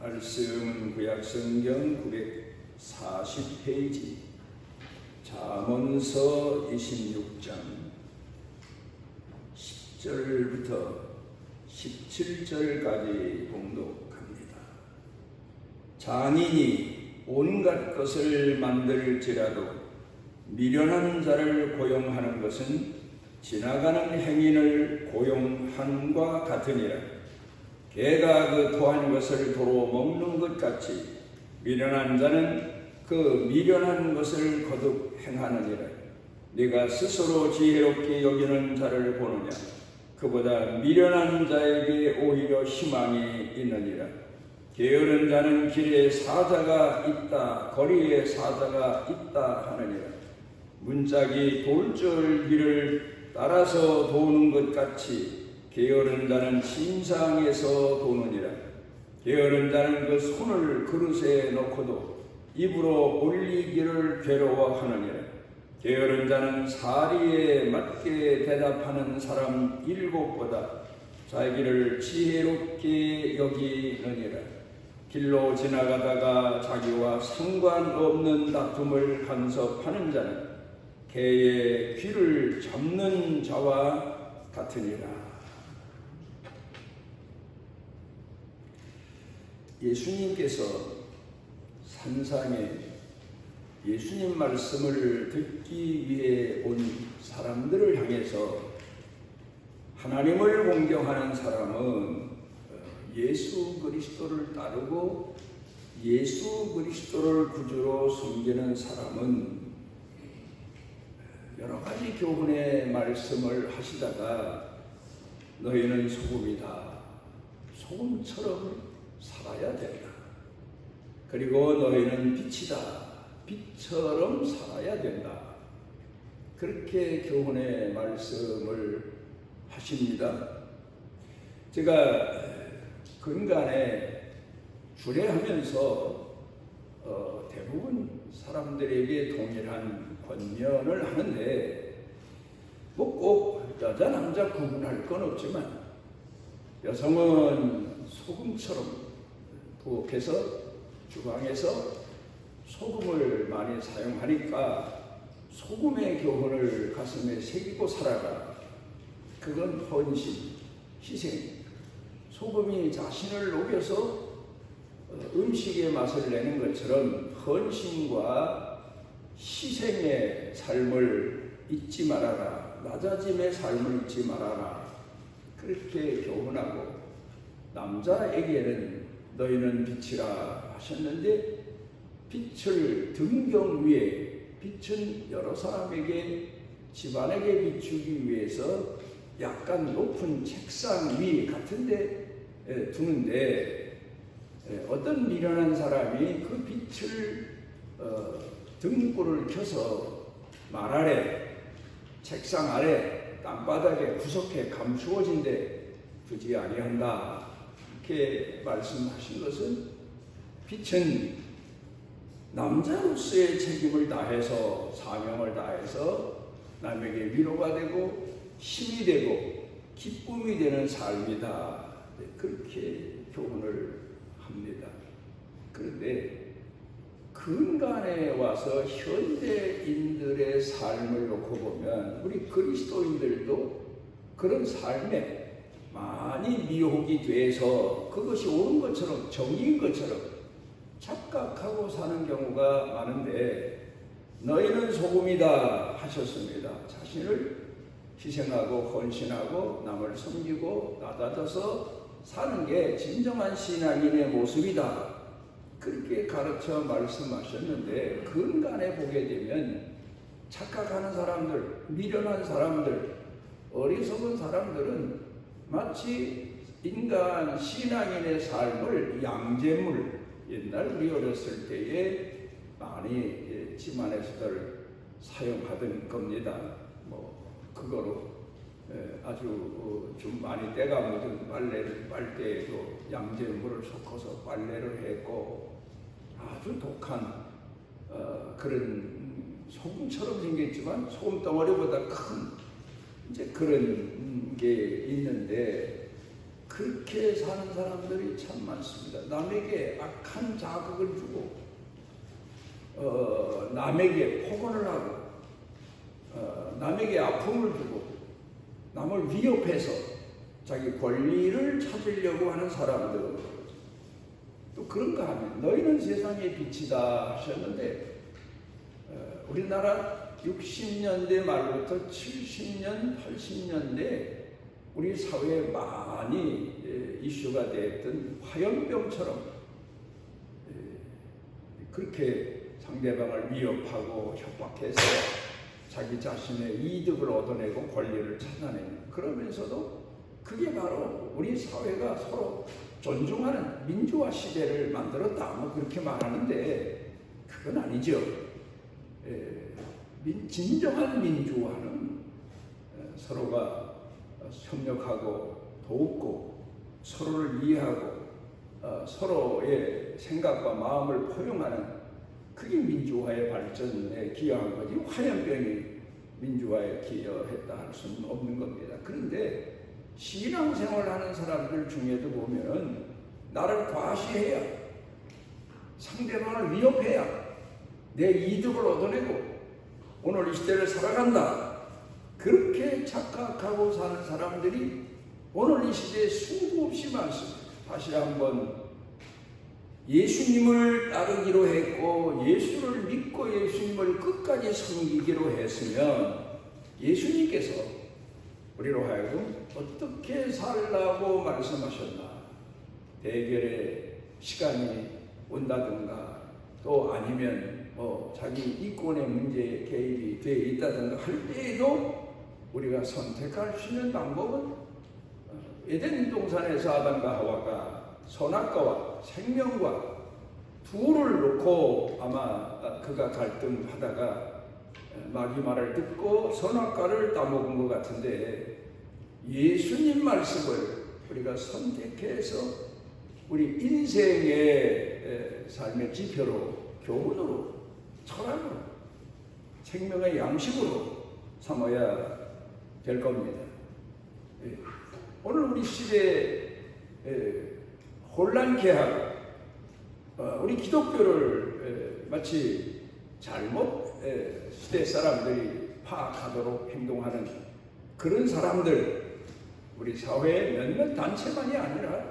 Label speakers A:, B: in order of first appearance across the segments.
A: 말씀은 구약성경 940페이지 잠언서 26장 10절부터 17절까지 봉독합니다. 잔인이 온갖 것을 만들지라도 미련한 자를 고용하는 것은 지나가는 행인을 고용함과 같으니라. 개가 그 토한 것을 도로 먹는 것 같이 미련한 자는 그 미련한 것을 거듭 행하느니라. 네가 스스로 지혜롭게 여기는 자를 보느냐? 그보다 미련한 자에게 오히려 희망이 있느니라. 게으른 자는 길에 사자가 있다, 거리에 사자가 있다 하느니라. 문짝이 돌줄기를 따라서 도는 것 같이 게으른 자는 침상에서 도느니라. 게으른 자는 그 손을 그릇에 넣고도 입으로 올리기를 괴로워하느니라. 게으른 자는 사리에 맞게 대답하는 사람 7보다 자기를 지혜롭게 여기느니라. 길로 지나가다가 자기와 상관없는 다툼을 간섭하는 자는 개의 귀를 잡는 자와 같으니라. 예수님께서 산상에 예수님 말씀을 듣기 위해 온 사람들을 향해서 하나님을 공경하는 사람은 예수 그리스도를 따르고 예수 그리스도를 구주로 섬기는 사람은 여러 가지 교훈의 말씀을 하시다가 너희는 소금이다. 소금처럼 살아야 된다. 그리고 너희는 빛이다. 빛처럼 살아야 된다. 그렇게 교훈의 말씀을 하십니다. 제가 근간에 주례하면서 대부분 사람들에게 동일한 권면을 하는데 꼭 여자 남자 구분할 건 없지만 여성은 소금처럼 부엌에서 주방에서 소금을 많이 사용하니까 소금의 교훈을 가슴에 새기고 살아가. 그건 헌신, 희생. 소금이 자신을 녹여서 음식의 맛을 내는 것처럼 헌신과 희생의 삶을 잊지 말아라. 낮아짐의 삶을 잊지 말아라. 그렇게 교훈하고 남자에게는 너희는 빛이라 하셨는데 빛을 등경 위에 빛은 여러 사람에게 집안에게 비추기 위해서 약간 높은 책상 위 같은데 두는데 어떤 미련한 사람이 그 빛을 등불을 켜서 말 아래 책상 아래 땅바닥에 구석에 감추어진 데 두지 아니한다. 이렇게 말씀하신 것은 빛은 남자로서의 책임을 다해서 사명을 다해서 남에게 위로가 되고 힘이 되고 기쁨이 되는 삶이다. 그렇게 교훈을 합니다. 그런데 근간에 와서 현대인들의 삶을 놓고 보면 우리 그리스도인들도 그런 삶에 많이 미혹이 돼서 그것이 옳은 것처럼 정의인 것처럼 착각하고 사는 경우가 많은데 너희는 소금이다 하셨습니다. 자신을 희생하고 헌신하고 남을 섬기고 낮아져서 사는 게 진정한 신앙인의 모습이다. 그렇게 가르쳐 말씀하셨는데 근간에 보게 되면 착각하는 사람들, 미련한 사람들, 어리석은 사람들은 마치 인간 신앙인의 삶을 양재물, 옛날 우리 어렸을 때에 많이 집안에서들 사용하던 겁니다. 그거로 아주 좀 많이 때가 묻은 빨대에도 양재물을 섞어서 빨래를 했고 아주 독한 그런 소금처럼 생겼지만 소금 덩어리보다 큰 이제 그런 게 있는데 그렇게 사는 사람들이 참 많습니다. 남에게 악한 자극을 주고 남에게 폭언을 하고 남에게 아픔을 주고 남을 위협해서 자기 권리를 찾으려고 하는 사람들. 또 그런가 하면 너희는 세상의 빛이다 하셨는데 우리나라 60년대 말부터 70년, 80년대 우리 사회에 많이 이슈가 됐던 화염병처럼 그렇게 상대방을 위협하고 협박해서 자기 자신의 이득을 얻어내고 권리를 찾아내는, 그러면서도 그게 바로 우리 사회가 서로 존중하는 민주화 시대를 만들었다, 뭐 그렇게 말하는데 그건 아니죠. 진정한 민주화는 서로가 협력하고 돕고 서로를 이해하고 서로의 생각과 마음을 포용하는, 그게 민주화의 발전에 기여한 거지 화염병이 민주화에 기여했다 할 수는 없는 겁니다. 그런데 신앙생활하는 사람들 중에도 보면 나를 과시해야, 상대방을 위협해야 내 이득을 얻어내고 오늘 이 시대를 살아간다, 그렇게 착각하고 사는 사람들이 오늘 이 시대에 수도 없이 많습니다. 다시 한번 예수님을 따르기로 했고 예수를 믿고 예수님을 끝까지 섬기기로 했으면 예수님께서 우리로 하여금 어떻게 살라고 말씀하셨나, 대결의 시간이 온다든가 또 아니면 자기 이권의 문제에 개입이 되어 있다든가 할 때에도 우리가 선택할 수 있는 방법은 에덴 동산에서 아담과 하와가 선악과와 생명과 둘을 놓고 아마 그가 갈등하다가 마귀 말을 듣고 선악과를 따먹은 것 같은데, 예수님 말씀을 우리가 선택해서 우리 인생의 삶의 지표로, 교훈으로, 철학으로, 생명의 양식으로 삼아야 될 겁니다. 오늘 우리 시대에 혼란케 하고 우리 기독교를 마치 잘못 시대 사람들이 파악하도록 행동하는 그런 사람들, 우리 사회의 몇몇 단체만이 아니라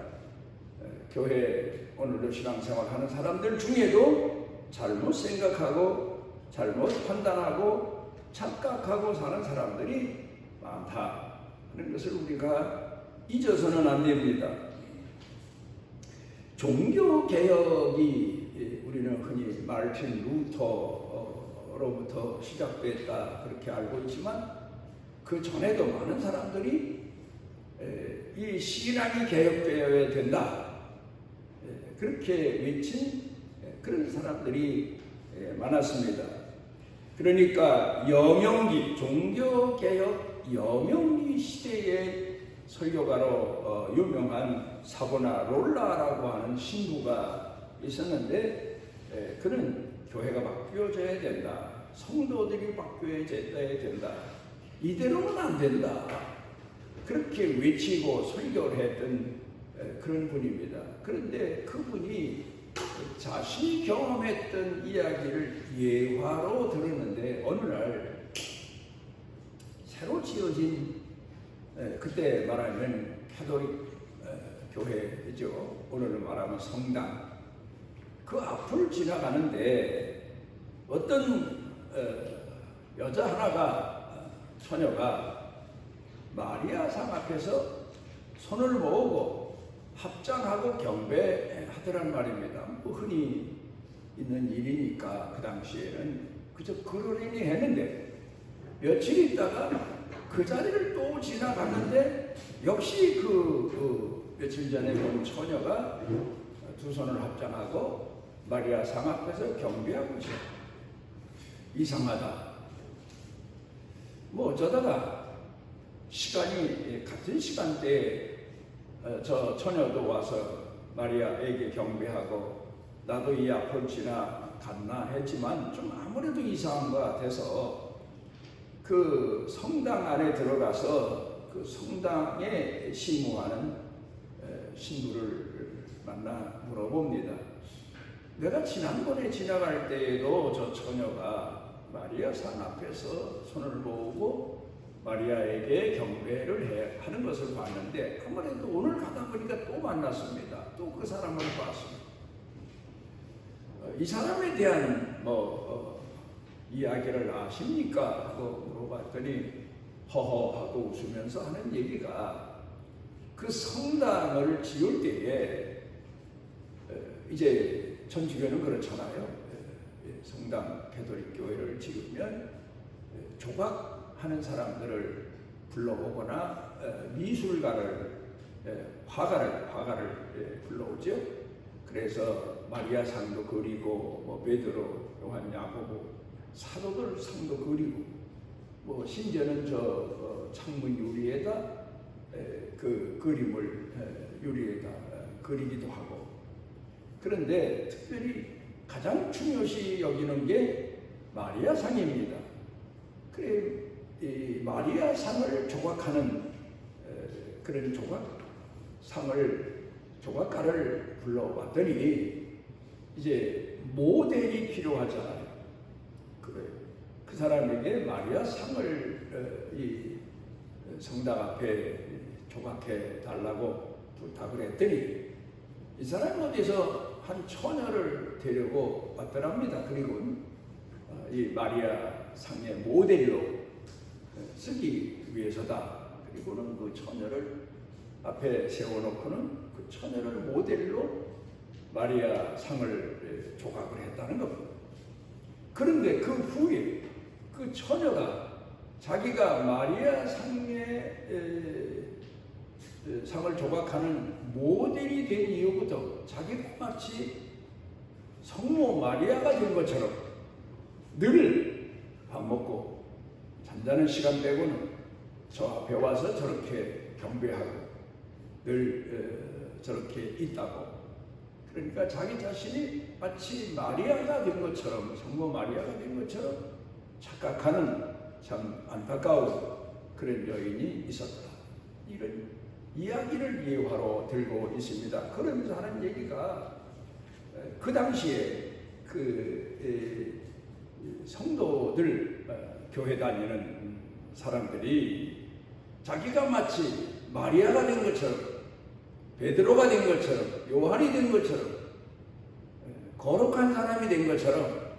A: 교회 오늘도 신앙생활하는 사람들 중에도 잘못 생각하고 잘못 판단하고 착각하고 사는 사람들이 많다 하는 것을 우리가 잊어서는 안 됩니다. 종교개혁이 우리는 흔히 마르틴 루터로부터 시작됐다 그렇게 알고 있지만, 그 전에도 많은 사람들이 이 신앙이 개혁되어야 된다 그렇게 외친 그런 사람들이 많았습니다. 그러니까 여명기, 종교개혁 여명기 시대의 설교가로 유명한 사보나 롤라라고 하는 신부가 있었는데, 그는 교회가 바뀌어져야 된다, 성도들이 바뀌어져야 된다, 이대로는 안 된다 그렇게 외치고 설교를 했던 그런 분입니다. 그런데 그분이 자신이 경험했던 이야기를 예화로 들었는데, 어느 날 새로 지어진 그때 말하면 캐톨릭 교회죠. 오늘은 말하면 성당, 그 앞을 지나가는데 어떤 여자 하나가, 처녀가 마리아상 앞에서 손을 모으고 합장하고 경배하더란 말입니다. 뭐 흔히 있는 일이니까 그 당시에는 그저 그러려니 했는데, 며칠 있다가 그 자리를 또 지나갔는데 역시 며칠 전에 본 처녀가 두 손을 합장하고 마리아 상 앞에서 경배하고 있어요. 이상하다. 뭐 어쩌다가 시간이 같은 시간대에 저 처녀도 와서 마리아에게 경배하고 나도 이 앞을 지나갔나 했지만 좀 아무래도 이상한 것 같아서 그 성당 안에 들어가서 그 성당에 시무하는 신부를 만나 물어봅니다. 내가 지난번에 지나갈 때에도 저 처녀가 마리아 상 앞에서 손을 모으고 마리아에게 경배를 하는 것을 봤는데 아무래도 오늘 가다 보니까 또 만났습니다. 또 그 사람을 봤습니다. 이 사람에 대한 이야기를 아십니까? 하고 물어봤더니 허허하고 웃으면서 하는 얘기가 그 성당을 지을 때에 이제 천주교는 그렇잖아요. 성당 가톨릭 교회를 지으면 조각하는 사람들을 불러오거나 미술가를 화가를 불러오죠. 그래서 마리아 상도 그리고 베드로, 요한, 야고보 사도들 상도 그리고 심지어는 저 창문 유리에다 그 그림을 유리에다 그리기도 하고. 그런데 특별히 가장 중요시 여기는 게 마리아 상입니다. 그래 이 마리아 상을 조각하는 그런 조각가를 불러봤더니 이제 모델이 필요하잖아요. 그 사람에게 마리아 상을 이 성당 앞에 조각해 달라고 부탁을 했더니 이 사람이 어디서 한 처녀를 데리고 왔더랍니다. 그리고 이 마리아 상의 모델로 쓰기 위해서다. 그리고는 그 처녀를 앞에 세워놓고는 그 처녀를 모델로 마리아 상을 조각을 했다는 겁니다. 그런데 그 후에 그 처녀가 자기가 마리아 상의 상을 조각하는 모델이 된 이후부터 자기가 마치 성모 마리아가 된 것처럼 늘 밥 먹고 잠자는 시간 빼고는 저 앞에 와서 저렇게 경배하고 늘 저렇게 있다고. 그러니까 자기 자신이 마치 마리아가 된 것처럼, 성모 마리아가 된 것처럼 착각하는 참 안타까운 그런 여인이 있었다. 이런 이야기를 예화로 들고 있습니다. 그러면서 하는 얘기가 그 당시에 그 성도들, 교회 다니는 사람들이 자기가 마치 마리아가 된 것처럼, 베드로가 된 것처럼, 요한이 된 것처럼, 거룩한 사람이 된 것처럼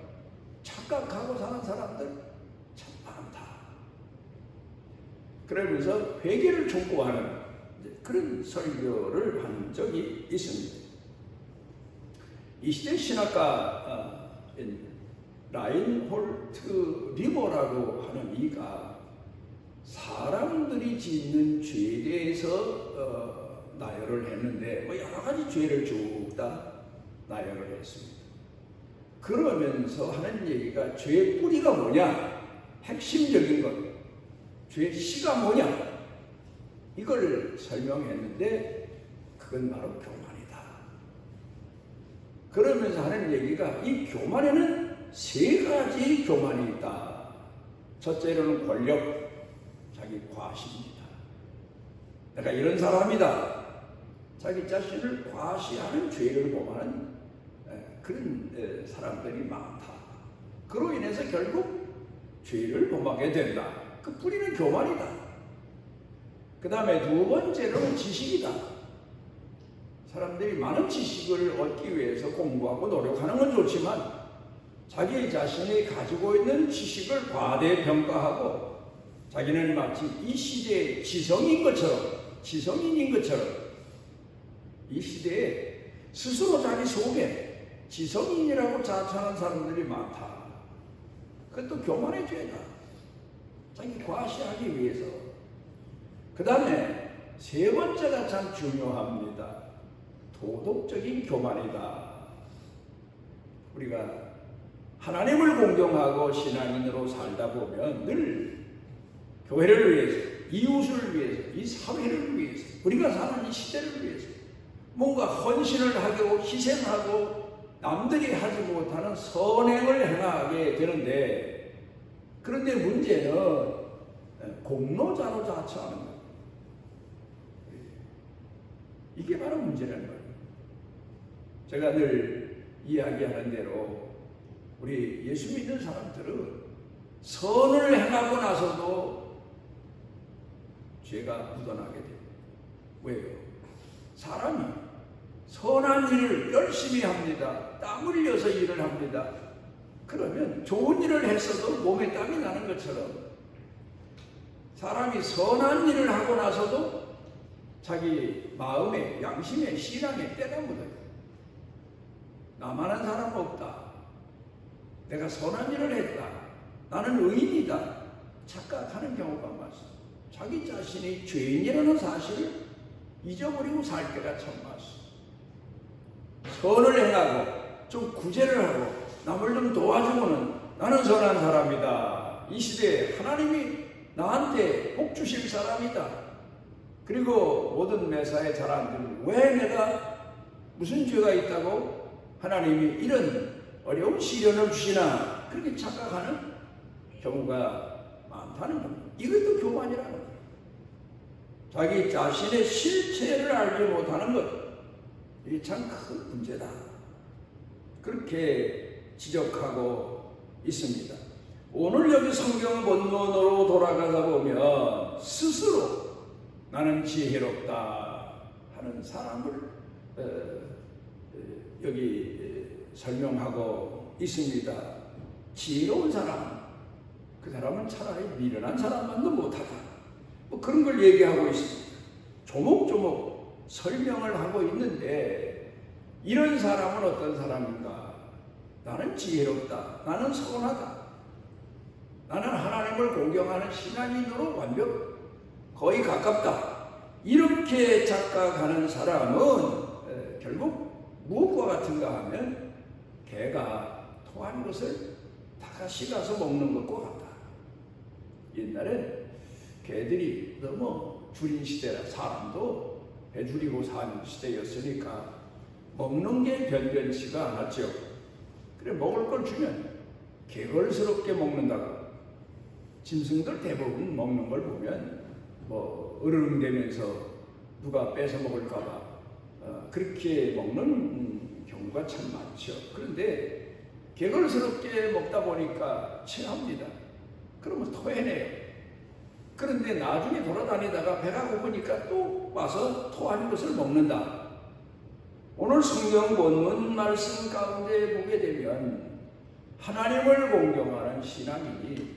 A: 착각하고 사는 사람들 참 많다. 그러면서 회개를 촉구하는 그런 설교를 한 적이 있습니다. 이 시대 신학가인 라인홀트 리버라고 하는 이가 사람들이 짓는 죄에 대해서 나열을 했는데 여러 가지 죄를 쭉 다 나열을 했습니다. 그러면서 하는 얘기가 죄의 뿌리가 뭐냐, 핵심적인 것, 죄의 씨가 뭐냐, 이걸 설명했는데 그건 바로 교만이다. 그러면서 하는 얘기가 이 교만에는 세 가지 교만이 있다. 첫째로는 권력, 자기 과시입니다. 내가 이런 사람이다. 자기 자신을 과시하는 죄를 범하는 그런 사람들이 많다. 그로 인해서 결국 죄를 범하게 된다. 그 뿌리는 교만이다. 그 다음에 두 번째로는 지식이다. 사람들이 많은 지식을 얻기 위해서 공부하고 노력하는 건 좋지만 자기 자신이 가지고 있는 지식을 과대평가하고 자기는 마치 이 시대의 지성인 것처럼, 지성인인 것처럼 이 시대에 스스로 자기 속에 지성인이라고 자처하는 사람들이 많다. 그것도 교만의 죄다. 자기 과시하기 위해서. 그 다음에 세 번째가 참 중요합니다. 도덕적인 교만이다. 우리가 하나님을 공경하고 신앙인으로 살다 보면 늘 교회를 위해서, 이웃을 위해서, 이 사회를 위해서, 우리가 사는 이 시대를 위해서 뭔가 헌신을 하고 희생하고 남들이 하지 못하는 선행을 행하게 되는데, 그런데 문제는 공로자로 자처하는 거예요. 이게 바로 문제라는 거예요. 제가 늘 이야기하는 대로 우리 예수 믿는 사람들은 선을 행하고 나서도 죄가 묻어나게 돼요. 왜요? 사람이 선한 일을 열심히 합니다. 땀 흘려서 일을 합니다. 그러면 좋은 일을 했어도 몸에 땀이 나는 것처럼 사람이 선한 일을 하고 나서도 자기 마음에, 양심에, 신앙에 때가 묻어요. 나만한 사람 없다. 내가 선한 일을 했다. 나는 의인이다. 착각하는 경우가 많습니다. 자기 자신이 죄인이라는 사실을 잊어버리고 살 때가 참 많습니다. 선을 행하고 좀 구제를 하고 남을 좀 도와주고는 나는 선한 사람이다. 이 시대에 하나님이 나한테 복 주실 사람이다. 그리고 모든 매사에 잘 안 들고 왜 내가 무슨 죄가 있다고 하나님이 이런 어려운 시련을 주시나 그렇게 착각하는 경우가 많다는 겁니다. 이것도 교만이라는 거예요. 자기 자신의 실체를 알지 못하는 것, 이게 참 큰 문제다. 그렇게 지적하고 있습니다. 오늘 여기 성경 본문으로 돌아가서 보면 스스로 나는 지혜롭다 하는 사람을 여기 설명하고 있습니다. 지혜로운 사람, 그 사람은 차라리 미련한 사람만도 못하다. 뭐 그런 걸 얘기하고 있습니다. 조목조목 설명을 하고 있는데 이런 사람은 어떤 사람인가? 나는 지혜롭다. 나는 선하다. 나는 하나님을 공경하는 신앙인으로 거의 가깝다. 이렇게 착각하는 사람은 결국 무엇과 같은가 하면 개가 토한 것을 다시 가서 먹는 것과 같다. 옛날엔 개들이 너무 줄인 시대라 사람도 배 줄이고 사는 시대였으니까 먹는 게 변변치가 않았죠. 그래 먹을 걸 주면 개걸스럽게 먹는다고. 짐승들 대부분 먹는 걸 보면 뭐 으르렁대면서 누가 뺏어 먹을까봐 그렇게 먹는 경우가 참 많죠. 그런데 개걸스럽게 먹다 보니까 체합니다. 그러면 토해내요. 그런데 나중에 돌아다니다가 배가 고프니까 또 와서 토한 것을 먹는다. 오늘 성경 본문 말씀 가운데 보게 되면 하나님을 공경하는 신앙인이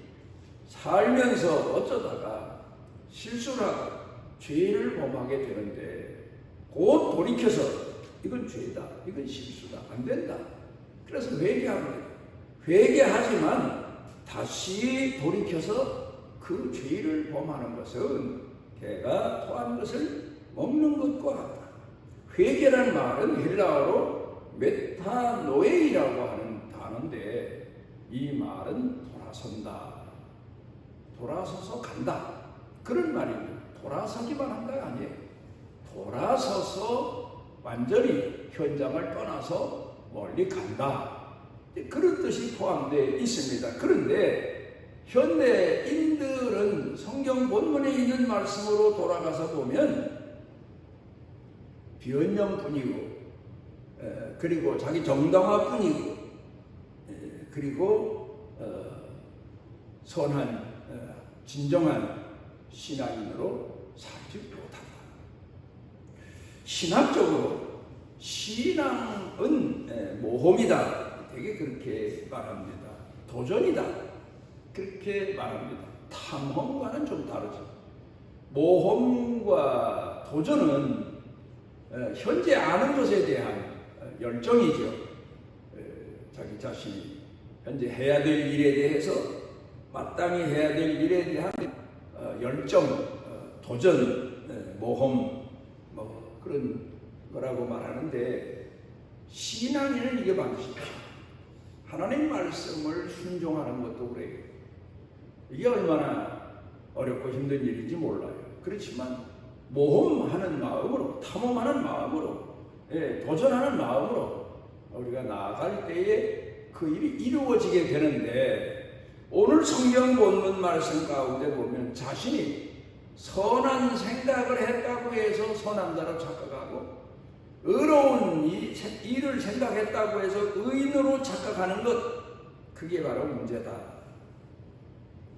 A: 살면서 어쩌다가 실수를 하고 죄를 범하게 되는데 곧 돌이켜서 이건 죄다, 이건 실수다, 안 된다. 그래서 회개합니다. 회개하지만 다시 돌이켜서 그 죄를 범하는 것은 개가 토한 것을 먹는 것과 같다. 회개라는 말은 헬라어로 메타노에이라고 하는 단어인데 이 말은 돌아선다. 돌아서서 간다. 그런 말입니다. 돌아서기만 한다가 아니에요. 돌아서서 완전히 현장을 떠나서 멀리 간다. 그런 뜻이 포함되어 있습니다. 그런데 현대인들은 성경 본문에 있는 말씀으로 돌아가서 보면 변명뿐이고 그리고 자기 정당화뿐이고 그리고 선한 진정한 신앙인으로 살지 못한다. 신학적으로 신앙은 모험이다. 되게 그렇게 말합니다. 도전이다. 그렇게 말합니다. 탐험과는 좀 다르죠. 모험과 도전은 현재 아는 것에 대한 열정이죠. 자기 자신이 현재 해야 될 일에 대해서 마땅히 해야 될 일에 대한 열정, 도전, 모험 뭐 그런 거라고 말하는데 신앙인은 이게 반드시 하나님 말씀을 순종하는 것도 그래요. 이게 얼마나 어렵고 힘든 일인지 몰라요. 그렇지만 모험하는 마음으로, 탐험하는 마음으로, 도전하는 마음으로 우리가 나아갈 때에 그 일이 이루어지게 되는데 오늘 성경 본문 말씀 가운데 보면 자신이 선한 생각을 했다고 해서 선한 자로 착각하고 의로운 일을 생각했다고 해서 의인으로 착각하는 것, 그게 바로 문제다.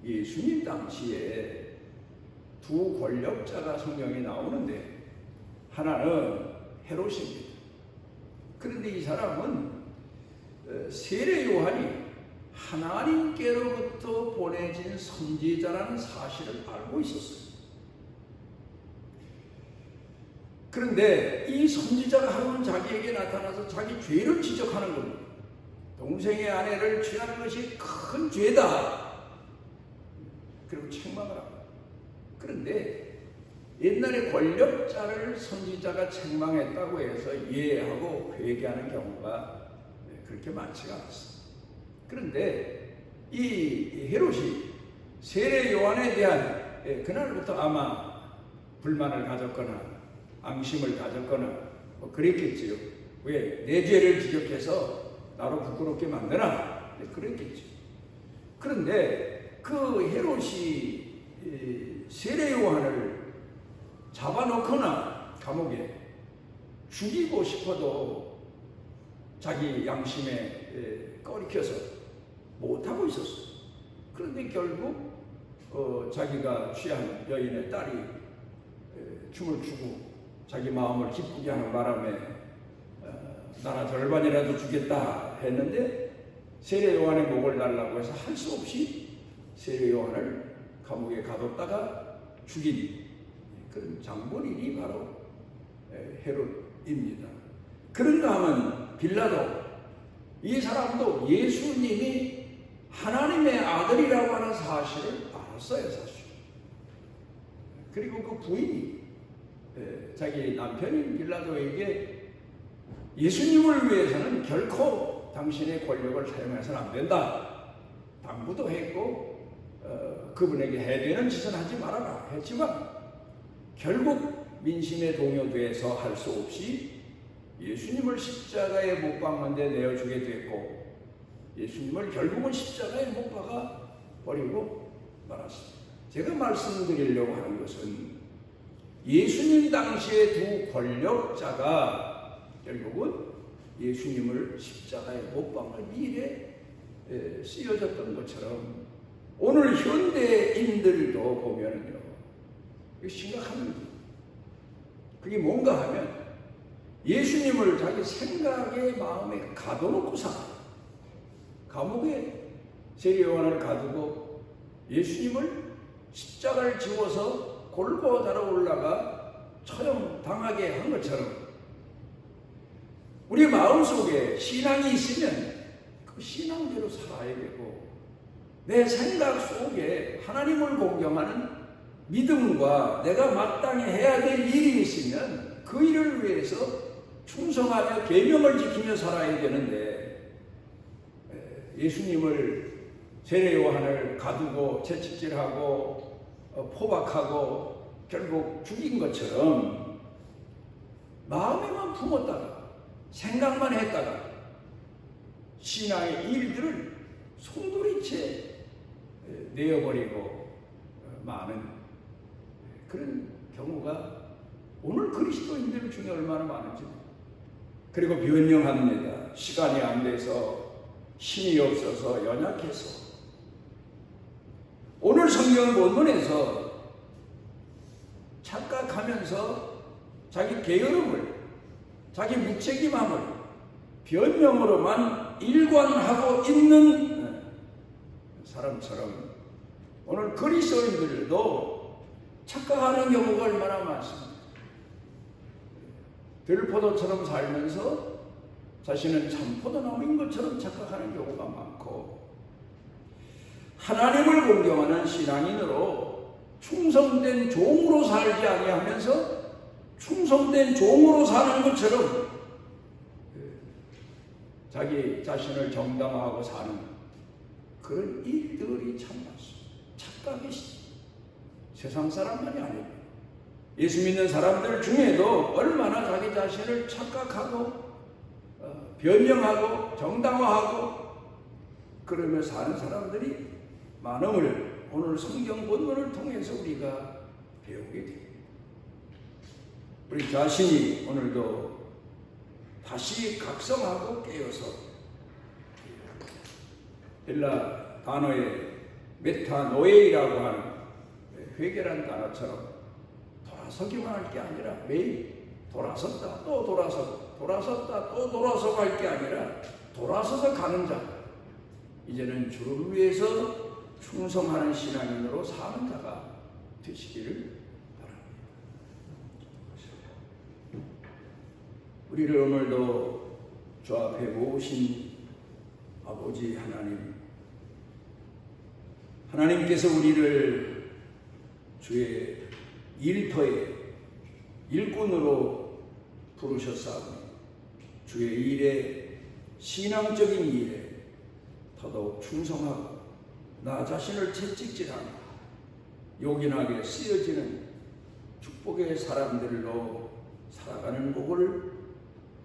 A: 예수님 당시에 두 권력자가 성경에 나오는데 하나는 헤롯입니다. 그런데 이 사람은 세례 요한이 하나님께로부터 보내진 선지자라는 사실을 알고 있었어요. 그런데 이 선지자가 하루는 자기에게 나타나서 자기 죄를 지적하는 겁니다. 동생의 아내를 취하는 것이 큰 죄다. 그리고 책망을 합니다. 그런데 옛날에 권력자를 선지자가 책망했다고 해서 이해하고 회개하는 경우가 그렇게 많지가 않습니다. 그런데 이 헤롯이 세례 요한에 대한 그날부터 아마 불만을 가졌거나 앙심을 가졌거나 뭐 그랬겠지요. 왜? 내 죄를 지적해서 나로 부끄럽게 만드나? 그랬겠죠. 그런데 그 헤롯이 세례 요한을 잡아놓거나 감옥에 죽이고 싶어도 자기 양심에 꺼리켜서 못하고 있었어요. 그런데 결국 자기가 취한 여인의 딸이 춤을 추고 자기 마음을 기쁘게 하는 바람에 나라 절반이라도 주겠다 했는데 세례 요한의 목을 달라고 해서 할 수 없이 세례 요한을 감옥에 가뒀다가 죽인 그런 장본인이 바로 헤롯입니다. 그런가 하면 빌라도, 이 사람도 예수님이 하나님의 아들이라고 하는 사실을 알았어요, 사실. 그리고 그 부인이 자기 남편인 빌라도에게 예수님을 위해서는 결코 당신의 권력을 사용해서는 안 된다 당부도 했고 그분에게 해되는 짓은 하지 말아라 했지만 결국 민심에 동요돼서 할 수 없이 예수님을 십자가에 못 박는 데 내어주게 됐고 예수님을 결국은 십자가에 못 박아 버리고 말았습니다. 제가 말씀드리려고 하는 것은 예수님 당시의 두 권력자가 결국은 예수님을 십자가에 못 박을 일에 쓰여졌던 것처럼 오늘 현대인들도 보면은요, 심각한 문제. 그게 뭔가 하면 예수님을 자기 생각의 마음에 가둬놓고 살아. 감옥에 세례 요한을 가두고 예수님을 십자가를 지워서 골고다로 올라가 처형당하게 한 것처럼 우리 마음속에 신앙이 있으면 그 신앙대로 살아야 되고 내 생각 속에 하나님을 공경하는 믿음과 내가 마땅히 해야 될 일이 있으면 그 일을 위해서 충성하며 계명을 지키며 살아야 되는데 예수님을 세례 요한을 가두고 채찍질하고 포박하고 결국 죽인 것처럼 마음에만 품었다가 생각만 했다가 신앙의 일들을 송두리째 내어버리고 많은 그런 경우가 오늘 그리스도인들 중에 얼마나 많은지. 그리고 변명합니다. 시간이 안 돼서, 힘이 없어서, 연약해서. 오늘 성경 본문에서 착각하면서 자기 게으름을, 자기 무책임함을 변명으로만 일관하고 있는 사람처럼 오늘 그리스도인들도 착각하는 경우가 얼마나 많습니다. 들포도처럼 살면서 자신은 참포도나무인 것처럼 착각하는 경우가 많고 하나님을 공경하는 신앙인으로 충성된 종으로 살지 아니하면서 충성된 종으로 사는 것처럼 자기 자신을 정당화하고 사는 그런 일들이 참 많습니다. 착각이 세상 사람만이 아닙니다. 예수 믿는 사람들 중에도 얼마나 자기 자신을 착각하고 변명하고 정당화하고 그러며 사는 사람들이 많음을 오늘 성경 본문을 통해서 우리가 배우게 됩니다. 우리 자신이 오늘도 다시 각성하고 깨어서 헬라 단어의 메타노에이라고 하는 회개란 단어처럼 돌아서기만 할 게 아니라 매일 돌아섰다 또 돌아서고 돌아섰다 또 돌아서고 할 게 아니라 돌아서서 가는 자, 이제는 주를 위해서 충성하는 신앙인으로 사는 자가 되시기를 바랍니다. 우리를 오늘도 주 앞에 모으신 아버지 하나님께서 우리를 주의 일터에 일꾼으로 부르셨사오니 주의 일에, 신앙적인 일에 더더욱 충성하고 나 자신을 채찍질하며 요긴하게 쓰여지는 축복의 사람들로 살아가는 복을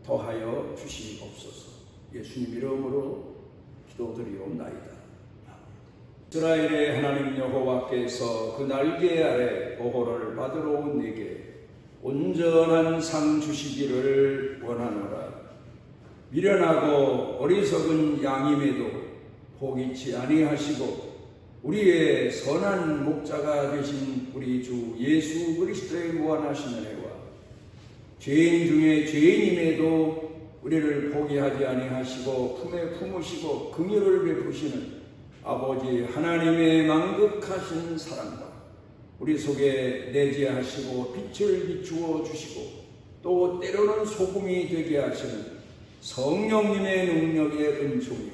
A: 더하여 주시옵소서. 예수님 이름으로 기도드리옵나이다. 이스라엘의 하나님 여호와께서 그 날개 아래 보호를 받으러 온 내게 온전한 상 주시기를 원하노라. 미련하고 어리석은 양임에도 포기치 아니하시고 우리의 선한 목자가 되신 우리 주 예수 그리스도의 무한하신 은혜와 죄인 중에 죄인임에도 우리를 포기하지 아니하시고 품에 품으시고 긍휼을 베푸시는 아버지 하나님의 만극하신 사랑과 우리 속에 내재하시고 빛을 비추어 주시고 또 때로는 소금이 되게 하시는 성령님의 능력의 은총이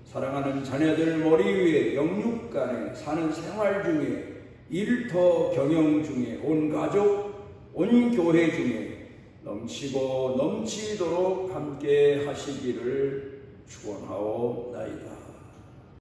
A: 사랑하는 자녀들 머리 위에 영육간에 사는 생활 중에 일터 경영 중에 온 가족 온 교회 중에 넘치고 넘치도록 함께 하시기를 축원하옵나이다.